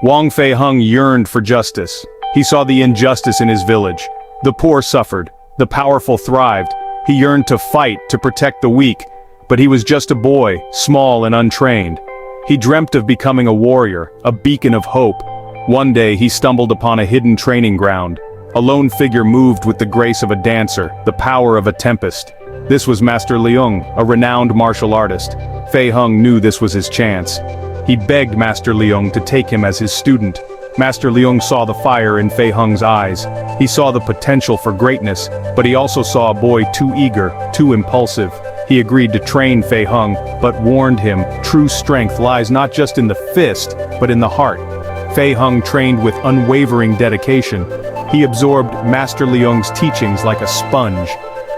Fei-Hung yearned for justice. He saw the injustice in his village. The poor suffered, the powerful thrived. He yearned to fight, to protect the weak, but he was just a boy, small and untrained. He dreamt of becoming a warrior, a beacon of hope. One day he stumbled upon a hidden training ground. A lone figure moved with the grace of a dancer, the power of a tempest. This was Master Leung, a renowned martial artist. Fei-Hung knew this was his chance. He begged Master Leung to take him as his student. Master Leung saw the fire in Fei-Hung's eyes. He saw the potential for greatness, but he also saw a boy too eager, too impulsive. He agreed to train Fei-Hung, but warned him, true strength lies not just in the fist, but in the heart. Fei-Hung trained with unwavering dedication. He absorbed Master Leung's teachings like a sponge.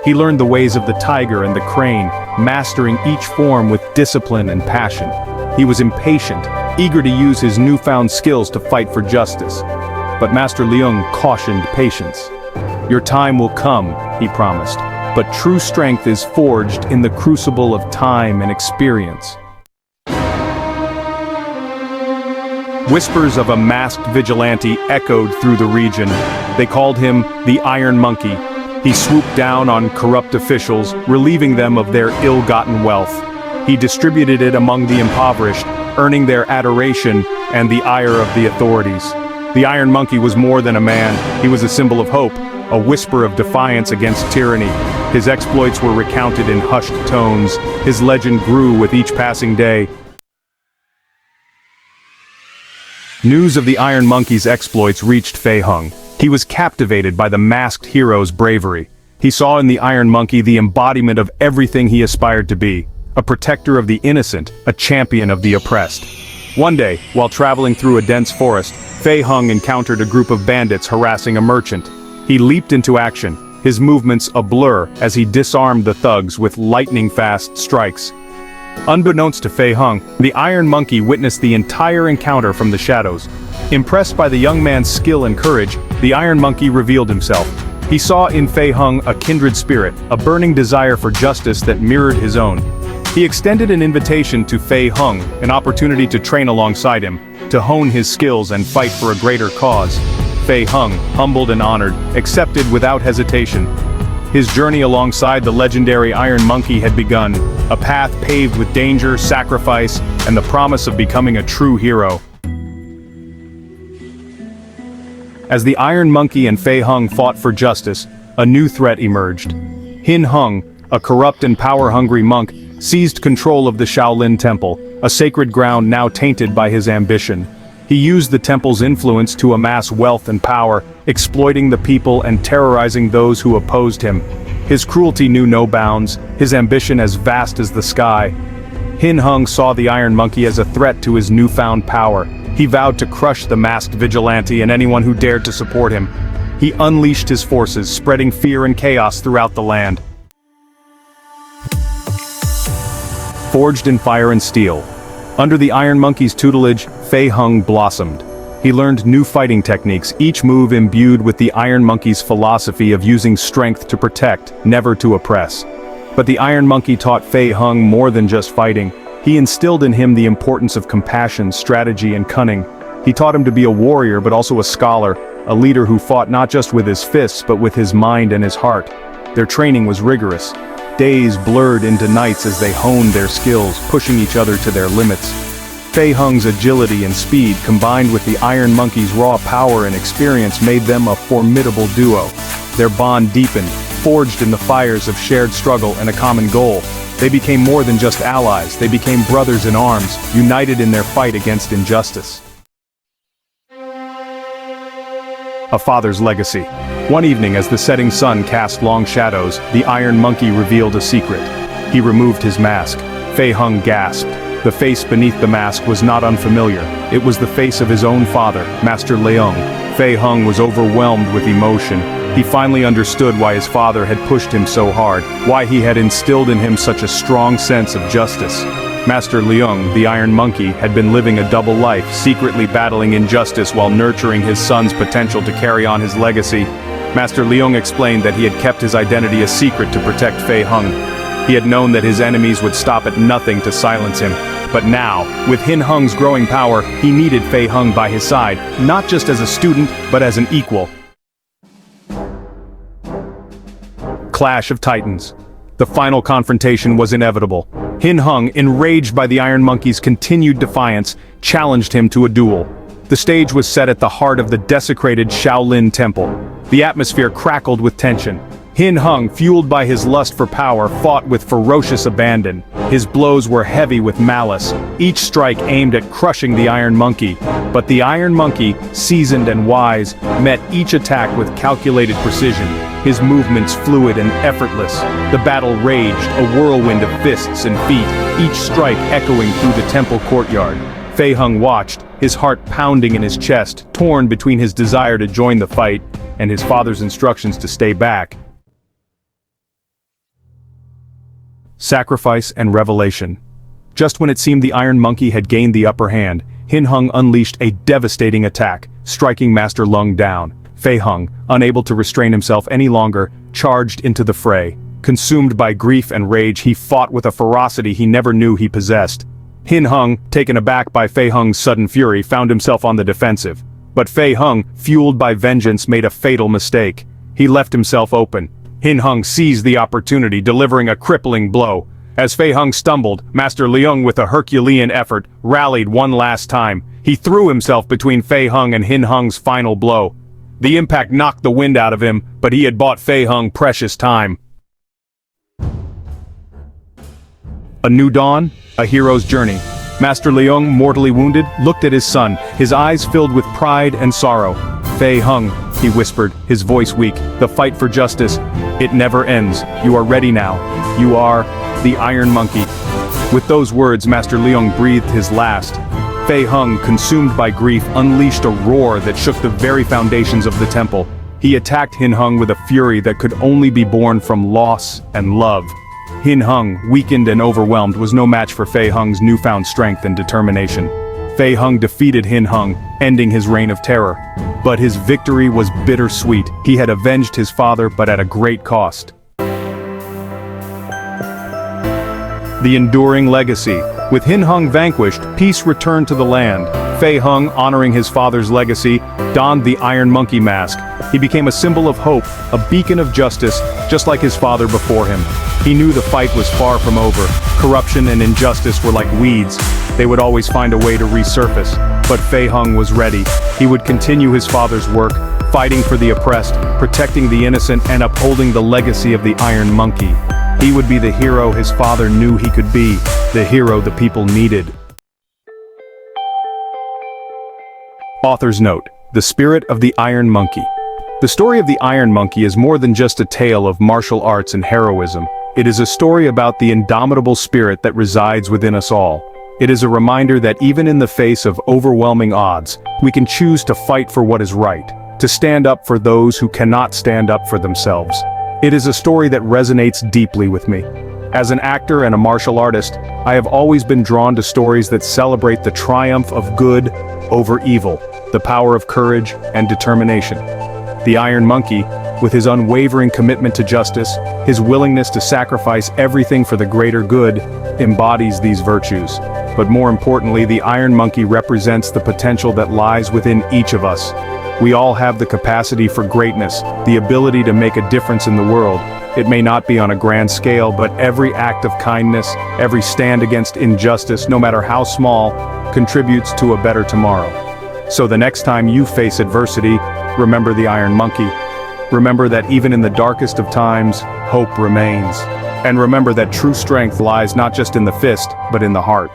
He learned the ways of the tiger and the crane, mastering each form with discipline and passion. He was impatient, eager to use his newfound skills to fight for justice. But Master Leung cautioned patience. "Your time will come," he promised, "but true strength is forged in the crucible of time and experience." Whispers of a masked vigilante echoed through the region. They called him the Iron Monkey. He swooped down on corrupt officials, relieving them of their ill-gotten wealth. He distributed it among the impoverished, earning their adoration and the ire of the authorities. The Iron Monkey was more than a man. He was a symbol of hope, a whisper of defiance against tyranny. His exploits were recounted in hushed tones. His legend grew with each passing day. News of the Iron Monkey's exploits reached Fei-Hung. He was captivated by the masked hero's bravery. He saw in the Iron Monkey the embodiment of everything he aspired to be. A protector of the innocent, a champion of the oppressed. One day, while traveling through a dense forest, Fei-Hung encountered a group of bandits harassing a merchant. He leaped into action, his movements a blur as he disarmed the thugs with lightning-fast strikes. Unbeknownst to Fei-Hung, the Iron Monkey witnessed the entire encounter from the shadows. Impressed by the young man's skill and courage, the Iron Monkey revealed himself. He saw in Fei-Hung a kindred spirit, a burning desire for justice that mirrored his own. He extended an invitation to Fei-Hung, an opportunity to train alongside him, to hone his skills and fight for a greater cause. Fei-Hung, humbled and honored, accepted without hesitation. His journey alongside the legendary Iron Monkey had begun, a path paved with danger, sacrifice, and the promise of becoming a true hero. As the Iron Monkey and Fei-Hung fought for justice, a new threat emerged. Hin-Hung, a corrupt and power-hungry monk, seized control of the Shaolin Temple, a sacred ground now tainted by his ambition. He used the temple's influence to amass wealth and power, exploiting the people and terrorizing those who opposed him. His cruelty knew no bounds, his ambition as vast as the sky. Hin-Hung saw the Iron Monkey as a threat to his newfound power. He vowed to crush the masked vigilante and anyone who dared to support him. He unleashed his forces, spreading fear and chaos throughout the land. Forged in fire and steel. Under the Iron Monkey's tutelage, Fei-Hung blossomed. He learned new fighting techniques, each move imbued with the Iron Monkey's philosophy of using strength to protect, never to oppress. But the Iron Monkey taught Fei-Hung more than just fighting. He instilled in him the importance of compassion, strategy, and cunning. He taught him to be a warrior but also a scholar, a leader who fought not just with his fists but with his mind and his heart. Their training was rigorous. Days blurred into nights as they honed their skills, pushing each other to their limits. Fei-Hung's agility and speed combined with the Iron Monkey's raw power and experience made them a formidable duo. Their bond deepened, forged in the fires of shared struggle and a common goal. They became more than just allies, they became brothers in arms, united in their fight against injustice. A father's legacy. One evening as the setting sun cast long shadows, the Iron Monkey revealed a secret. He removed his mask. Fei-Hung gasped. The face beneath the mask was not unfamiliar. It was the face of his own father, Master Leung. Fei-Hung was overwhelmed with emotion. He finally understood why his father had pushed him so hard, why he had instilled in him such a strong sense of justice. Master Leung, the Iron Monkey, had been living a double life, secretly battling injustice while nurturing his son's potential to carry on his legacy. Master Leung explained that he had kept his identity a secret to protect Fei-Hung. He had known that his enemies would stop at nothing to silence him. But now, with Hin-Hung's growing power, he needed Fei-Hung by his side, not just as a student, but as an equal. Clash of Titans. The final confrontation was inevitable. Hin-Hung, enraged by the Iron Monkey's continued defiance, challenged him to a duel. The stage was set at the heart of the desecrated Shaolin Temple. The atmosphere crackled with tension. Hin-Hung, fueled by his lust for power, fought with ferocious abandon. His blows were heavy with malice, each strike aimed at crushing the Iron Monkey. But the Iron Monkey, seasoned and wise, met each attack with calculated precision, his movements fluid and effortless. The battle raged, a whirlwind of fists and feet, each strike echoing through the temple courtyard. Fei-Hung watched, his heart pounding in his chest, torn between his desire to join the fight and his father's instructions to stay back. Sacrifice and revelation. Just when it seemed the Iron Monkey had gained the upper hand, Hin-Hung unleashed a devastating attack, striking Master Leung down. Fei-Hung, unable to restrain himself any longer, charged into the fray. Consumed by grief and rage, he fought with a ferocity he never knew he possessed. Hin-Hung, taken aback by Fei-Hung's sudden fury, found himself on the defensive. But Fei-Hung, fueled by vengeance, made a fatal mistake. He left himself open. Hin-Hung seized the opportunity, delivering a crippling blow. As Fei-Hung stumbled, Master Leung, with a Herculean effort, rallied one last time. He threw himself between Fei-Hung and Hin-Hung's final blow. The impact knocked the wind out of him, but he had bought Fei-Hung precious time. A new dawn, a hero's journey. Master Leung, mortally wounded, looked at his son, his eyes filled with pride and sorrow. Fei-Hung, he whispered, his voice weak, the fight for justice, it never ends. You are ready now. You are the Iron Monkey. With those words, Master Leung breathed his last. Fei-Hung, consumed by grief, unleashed a roar that shook the very foundations of the temple. He attacked Hin-Hung with a fury that could only be born from loss and love. Hin-Hung, weakened and overwhelmed, was no match for Fei-Hung's newfound strength and determination. Fei-Hung defeated Hin-Hung, ending his reign of terror. But his victory was bittersweet. He had avenged his father, but at a great cost. The enduring legacy. With Hin-Hung vanquished, peace returned to the land. Fei-Hung, honoring his father's legacy, donned the Iron Monkey mask. He became a symbol of hope, a beacon of justice, just like his father before him. He knew the fight was far from over. Corruption and injustice were like weeds. They would always find a way to resurface. But Fei-Hung was ready. He would continue his father's work, fighting for the oppressed, protecting the innocent, and upholding the legacy of the Iron Monkey. He would be the hero his father knew he could be, the hero the people needed. Author's note: The Spirit of the Iron Monkey. The story of the Iron Monkey is more than just a tale of martial arts and heroism. It is a story about the indomitable spirit that resides within us all. It is a reminder that even in the face of overwhelming odds, we can choose to fight for what is right, to stand up for those who cannot stand up for themselves. It is a story that resonates deeply with me. As an actor and a martial artist, I have always been drawn to stories that celebrate the triumph of good over evil, the power of courage and determination. The Iron Monkey, with his unwavering commitment to justice, his willingness to sacrifice everything for the greater good, embodies these virtues. But more importantly, the Iron Monkey represents the potential that lies within each of us. We all have the capacity for greatness, the ability to make a difference in the world. It may not be on a grand scale, but every act of kindness, every stand against injustice, no matter how small, contributes to a better tomorrow. So the next time you face adversity, remember the Iron Monkey. Remember that even in the darkest of times, hope remains. And remember that true strength lies not just in the fist, but in the heart.